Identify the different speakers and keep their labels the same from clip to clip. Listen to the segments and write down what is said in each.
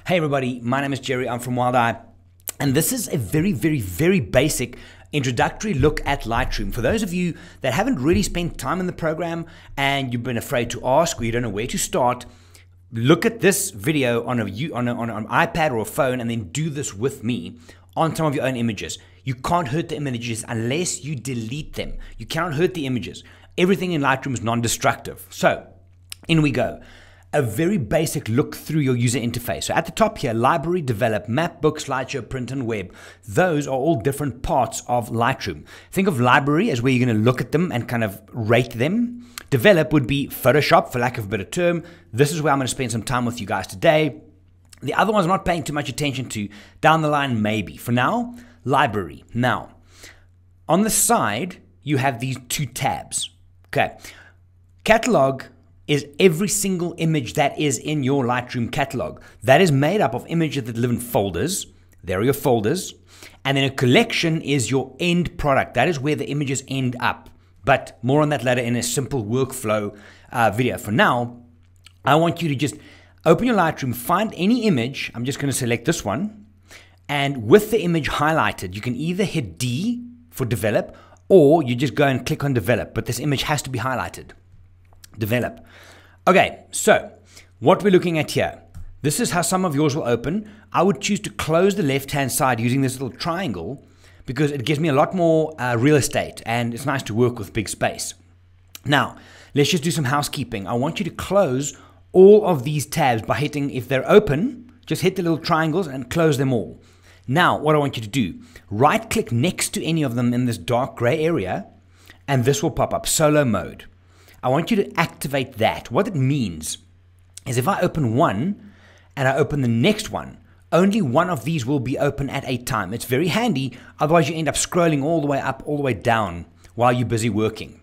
Speaker 1: Hey everybody, my name is Gerry, I'm from Walt and I, and this is a very basic introductory look at Lightroom. For those of you that haven't really spent time in the program and you've been afraid to ask or you don't know where to start, look at this video on an iPad or a phone and then do this with me on some of your own images. You can't hurt the images unless you delete them. You cannot hurt the images. Everything in Lightroom is non-destructive. So, in we go. A very basic look through your user interface. So at the top here, library, develop, map, book, slideshow, print, and web. Those are all different parts of Lightroom. Think of library as where you're going to look at them and kind of rate them. Develop would be Photoshop, for lack of a better term. This is where I'm going to spend some time with you guys today. The other ones I'm not paying too much attention to. Down the line, maybe. For now, library. Now, on the side, you have these two tabs. Okay. Catalog is every single image that is in your Lightroom catalog. That is made up of images that live in folders. There are your folders. And then a collection is your end product. That is where the images end up. But more on that later in a simple workflow video. For now, I want you to just open your Lightroom, find any image. I'm just going to select this one. And with the image highlighted, you can either hit D for develop, or you just go and click on develop. But this image has to be highlighted. Develop. Okay, so what we're looking at here, this is how some of yours will open. I would choose to close the left-hand side using this little triangle because it gives me a lot more real estate and it's nice to work with big space. Now, let's just do some housekeeping. I want you to close all of these tabs by hitting, if they're open, just hit the little triangles and close them all. Now, what I want you to do, right-click next to any of them in this dark gray area and this will pop up, solo mode. I want you to activate that. What it means is if I open one and I open the next one, only one of these will be open at a time. It's very handy, otherwise you end up scrolling all the way up, all the way down while you're busy working.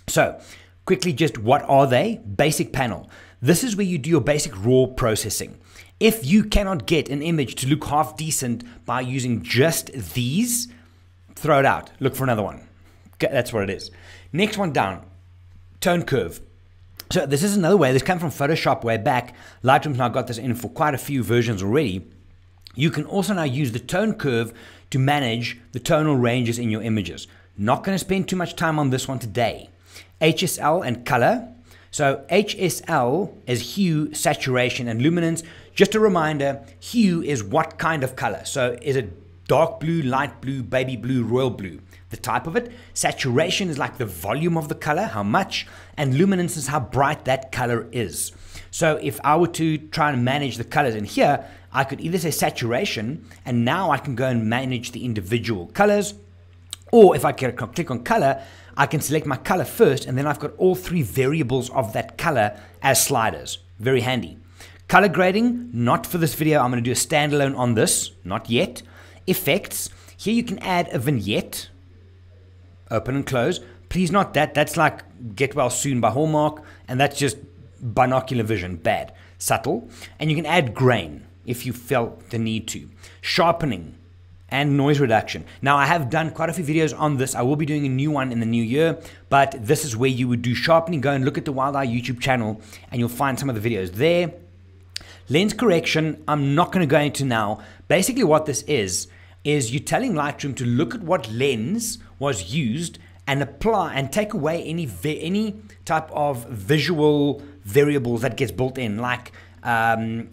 Speaker 1: So, quickly just what are they? Basic panel. This is where you do your basic raw processing. If you cannot get an image to look half decent by using just these, throw it out. Look for another one. Okay, that's what it is. Next one down. Tone curve. So this is another way. This came from Photoshop way back. Lightroom's now got this in for quite a few versions already. You can also now use the tone curve to manage the tonal ranges in your images. Not going to spend too much time on this one today. Hsl and color. So Hsl is hue, saturation, and luminance. Just a reminder, hue is what kind of color. So is it dark blue, light blue, baby blue, royal blue? The type of it. Saturation is like the volume of the color, how much, and luminance is how bright that color is. So if I were to try and manage the colors in here, I could either say saturation, and now I can go and manage the individual colors, or if I click on color, I can select my color first, and then I've got all three variables of that color as sliders. Very handy. Color grading, not for this video. I'm going to do a standalone on this, not yet. Effects, here you can add a vignette. Open and close. Please not that. That's like Get Well Soon by Hallmark, and that's just binocular vision. Bad. Subtle. And you can add grain if you felt the need to. Sharpening and noise reduction. Now, I have done quite a few videos on this. I will be doing a new one in the new year, but this is where you would do sharpening. Go and look at the Walt and I YouTube channel, and you'll find some of the videos there. Lens correction, I'm not going to go into now. Basically, what this is you're telling Lightroom to look at what lens was used and apply and take away any type of visual variables that gets built in, like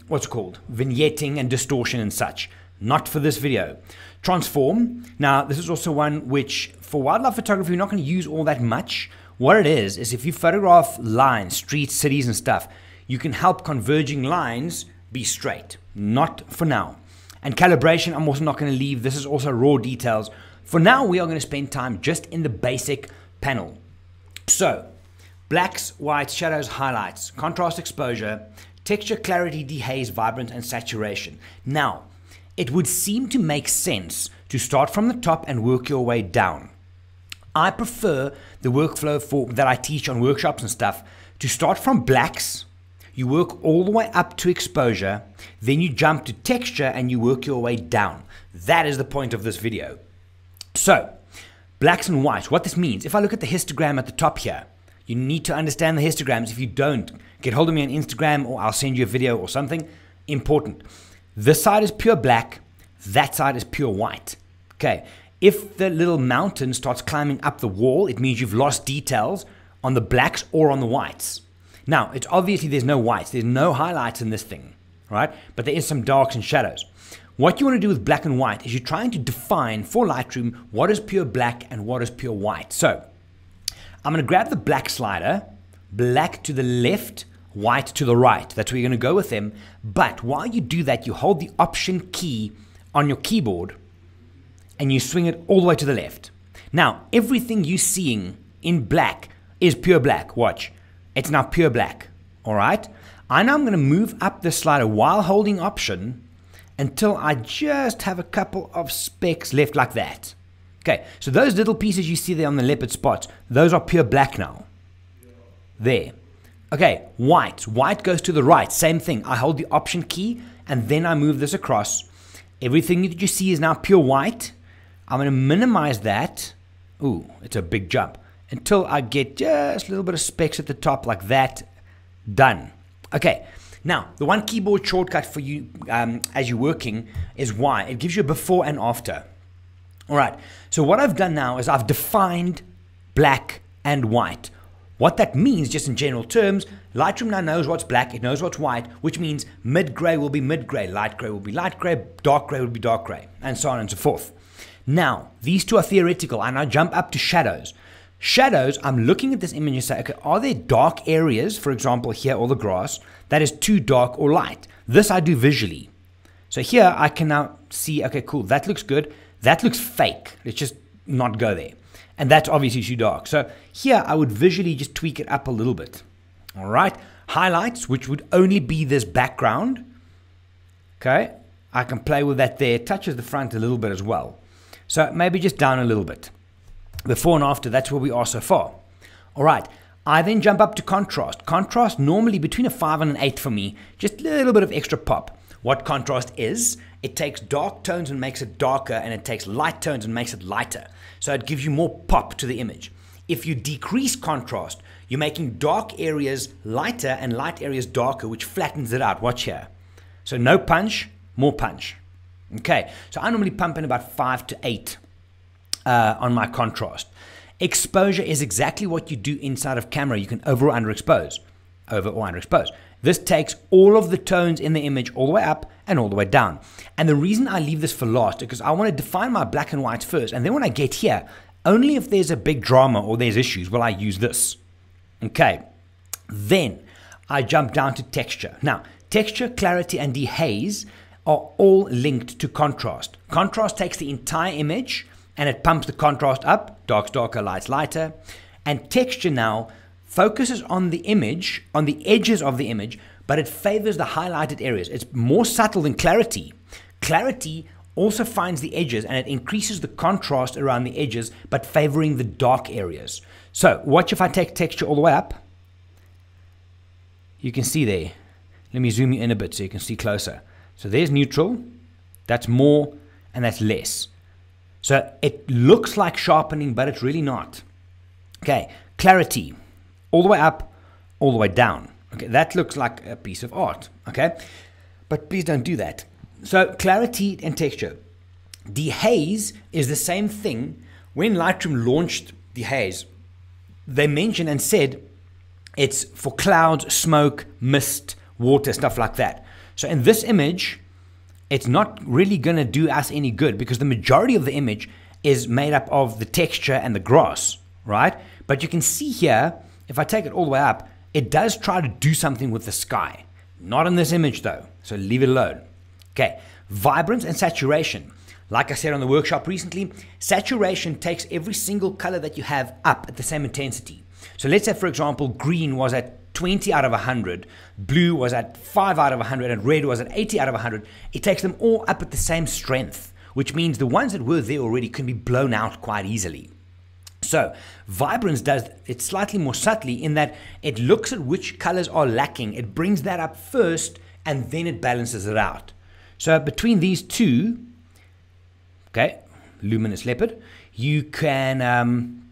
Speaker 1: what's it called, vignetting and distortion and such. Not for this video. Transform. Now, this is also one which for wildlife photography you're not going to use all that much. What it is if you photograph lines, streets, cities, and stuff, you can help converging lines be straight. Not for now. And calibration, I'm also not going to leave. This is also raw details. For now, we are going to spend time just in the basic panel. So, blacks, whites, shadows, highlights, contrast, exposure, texture, clarity, dehaze, vibrance, and saturation. Now, it would seem to make sense to start from the top and work your way down. I prefer the workflow that I teach on workshops and stuff to start from blacks. You work all the way up to exposure, then you jump to texture and you work your way down. That is the point of this video. So, blacks and whites, what this means, if I look at the histogram at the top here, you need to understand the histograms. If you don't, get hold of me on Instagram or I'll send you a video or something important. This side is pure black, that side is pure white. Okay, if the little mountain starts climbing up the wall, it means you've lost details on the blacks or on the whites. Now, it's obviously there's no whites, there's no highlights in this thing, right? But there is some darks and shadows. What you want to do with black and white is you're trying to define for Lightroom what is pure black and what is pure white. So, I'm going to grab the black slider, black to the left, white to the right. That's where you're going to go with them. But while you do that, you hold the Option key on your keyboard and you swing it all the way to the left. Now, everything you're seeing in black is pure black. Watch. It's now pure black. All right? I'm going to move up the slider while holding Option until I just have a couple of specks left like that. Okay, so those little pieces you see there on the leopard spots, those are pure black now. There. Okay, white. White goes to the right. Same thing. I hold the Option key and then I move this across. Everything that you see is now pure white. I'm going to minimize that. Ooh, it's a big jump. Until I get just a little bit of specks at the top like that. Done. Okay, now the one keyboard shortcut for you as you're working is Y. It gives you a before and after. All right, so what I've done now is I've defined black and white. What that means, just in general terms, Lightroom now knows what's black, it knows what's white, which means mid-gray will be mid-gray, light gray will be light gray, dark gray will be dark gray, and so on and so forth. Now, these two are theoretical, and I jump up to shadows. Shadows, I'm looking at this image and say, okay, are there dark areas, for example, here or the grass, that is too dark or light? This I do visually. So here I can now see, okay, cool, that looks good. That looks fake. Let's just not go there. And that's obviously too dark. So here I would visually just tweak it up a little bit. All right. Highlights, which would only be this background. Okay. I can play with that there. It touches the front a little bit as well. So maybe just down a little bit. Before and after, that's where we are so far. All right. I then jump up to contrast. Contrast normally between a 5 and an 8 for me. Just a little bit of extra pop. What contrast is, it takes dark tones and makes it darker, and it takes light tones and makes it lighter. So it gives you more pop to the image. If you decrease contrast, you're making dark areas lighter and light areas darker, which flattens it out. Watch here. So no punch, more punch. Okay, so I normally pump in about 5 to 8 on my contrast. Exposure is exactly what you do inside of camera. You can over or underexpose. Over or underexpose. This takes all of the tones in the image all the way up and all the way down. And the reason I leave this for last is because I want to define my black and whites first. And then when I get here, only if there's a big drama or there's issues will I use this. Okay. Then I jump down to texture. Now, texture, clarity, and dehaze are all linked to contrast. Contrast takes the entire image and it pumps the contrast up. Darks darker, lights lighter. And texture now focuses on the image, on the edges of the image, but it favors the highlighted areas. It's more subtle than clarity. Clarity also finds the edges and it increases the contrast around the edges, but favoring the dark areas. So watch if I take texture all the way up. You can see there. Let me zoom you in a bit so you can see closer. So there's neutral, that's more, and that's less. So it looks like sharpening, but it's really not. Okay, clarity. All the way up, all the way down. Okay, that looks like a piece of art. Okay, but please don't do that. So clarity and texture. Dehaze is the same thing. When Lightroom launched Dehaze, they mentioned and said it's for clouds, smoke, mist, water, stuff like that. So in this image, it's not really going to do us any good because the majority of the image is made up of the texture and the grass, right? But you can see here, if I take it all the way up, it does try to do something with the sky. Not in this image though, so leave it alone. Okay, vibrance and saturation. Like I said on the workshop recently, saturation takes every single color that you have up at the same intensity. So let's say, for example, green was at 20 out of 100, blue was at 5 out of 100, and red was at 80 out of 100. It takes them all up at the same strength, which means the ones that were there already can be blown out quite easily. So vibrance does it slightly more subtly in that it looks at which colors are lacking. It brings that up first and then it balances it out. So between these two, okay, luminous leopard, you can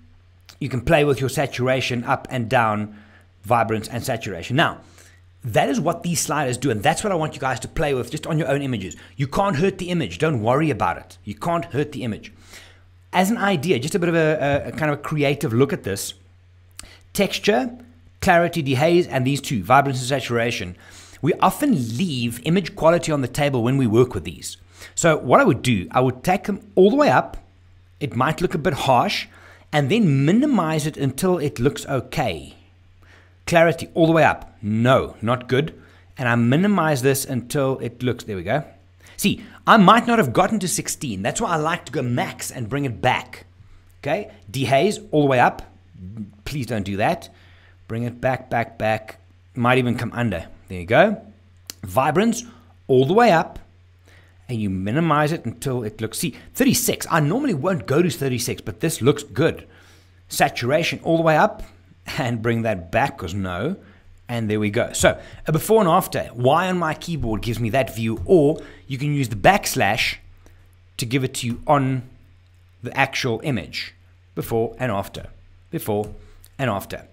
Speaker 1: play with your saturation up and down, vibrance and saturation. Now, that is what these sliders do, and that's what I want you guys to play with just on your own images. You can't hurt the image. Don't worry about it. You can't hurt the image. As an idea, just a bit of a kind of a creative look at this, texture, clarity, dehaze, and these two, vibrance and saturation, we often leave image quality on the table when we work with these. So what I would do, I would take them all the way up. It might look a bit harsh, and then minimize it until it looks okay. Clarity all the way up. No, not good. And I minimize this until it looks, there we go. See, I might not have gotten to 16. That's why I like to go max and bring it back. Okay, dehaze all the way up. Please don't do that. Bring it back, back, back. Might even come under. There you go. Vibrance all the way up. And you minimize it until it looks, see, 36. I normally won't go to 36, but this looks good. Saturation all the way up. And bring that back, because no. And there we go. So a before and after. Y on my keyboard gives me that view, or you can use the backslash to give it to you on the actual image. Before and after. Before and after.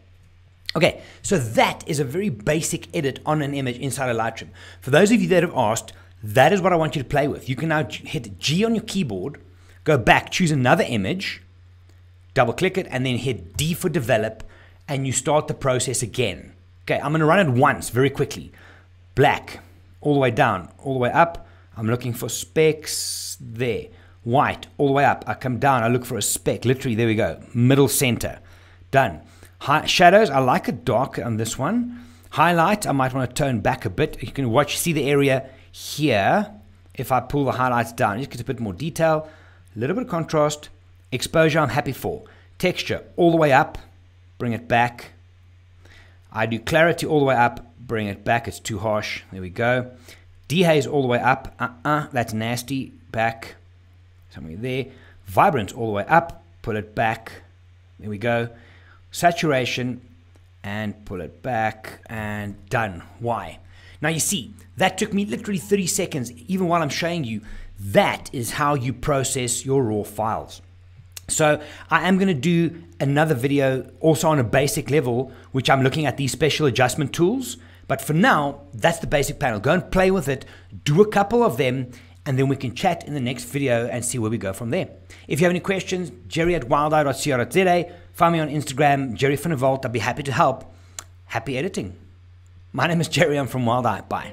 Speaker 1: Okay, so that is a very basic edit on an image inside of Lightroom. For those of you that have asked, that is what I want you to play with. You can now hit G on your keyboard, go back, choose another image, double click it, and then hit D for develop, and you start the process again. Okay, I'm going to run it once very quickly. Black, all the way down, all the way up. I'm looking for specks there. White, all the way up. I come down, I look for a speck. Literally, there we go. Middle center. Done. Shadows, I like it darker on this one. Highlight, I might want to tone back a bit. You can see the area here. If I pull the highlights down, it just gets a bit more detail. A little bit of contrast. Exposure, I'm happy for. Texture, all the way up. Bring it back. I do clarity all the way up, bring it back, it's too harsh, there we go. Dehaze all the way up, that's nasty, back, somewhere there. Vibrance all the way up, pull it back, there we go. Saturation, and pull it back, and done. Why? Now you see, that took me literally 30 seconds, even while I'm showing you. That is how you process your raw files. So I am going to do another video also on a basic level, which I'm looking at these special adjustment tools. But for now, that's the basic panel. Go and play with it, do a couple of them, and then we can chat in the next video and see where we go from there. If you have any questions, gerry@wildeye.co.za. Find me on Instagram, Gerry van der Walt. I'd be happy to help. Happy editing. My name is Gerry. I'm from Wild Eye. Bye.